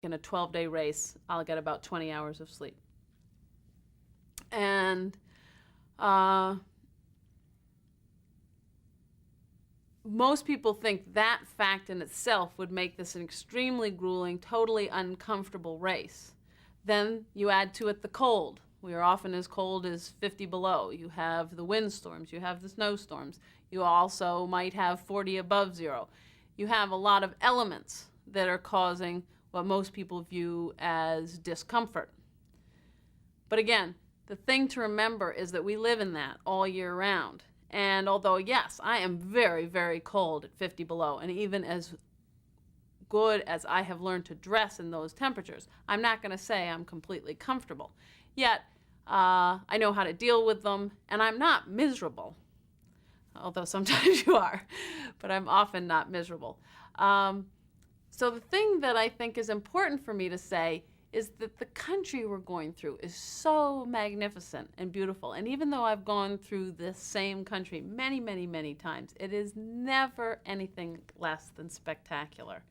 in a 12-day race, I'll get about 20 hours of sleep. And most people think that fact in itself would make this an extremely grueling, totally uncomfortable race. Then you add to it the cold. We are often as cold as 50 below. You have the windstorms, you have the snowstorms. You also might have 40 above zero. You have a lot of elements that are causing what most people view as discomfort. But again, the thing to remember is that we live in that all year round. And although, yes, I am very, very cold at 50 below, and even as good as I have learned to dress in those temperatures, I'm not going to say I'm completely comfortable. Yet, I know how to deal with them, and I'm not miserable. Although sometimes you are, but I'm often not miserable. So the thing that I think is important for me to say is that the country we're going through is so magnificent and beautiful. And even though I've gone through this same country many, many, many times, it is never anything less than spectacular.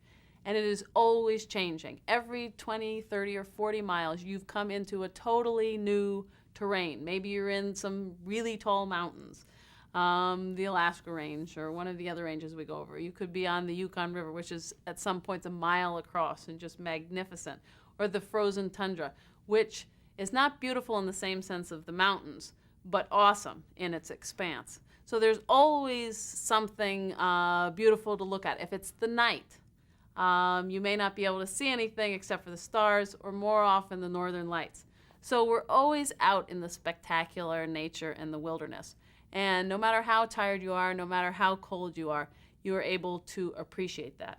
And it is always changing. Every 20, 30, or 40 miles, you've come into a totally new terrain. Maybe you're in some really tall mountains, the Alaska Range or one of the other ranges we go over. You could be on the Yukon River, which is at some points a mile across and just magnificent. Or the frozen tundra, which is not beautiful in the same sense of the mountains, but awesome in its expanse. So there's always something beautiful to look at. If it's the night, you may not be able to see anything except for the stars, or more often the northern lights. So we're always out in the spectacular nature and the wilderness. And no matter how tired you are, no matter how cold you are able to appreciate that.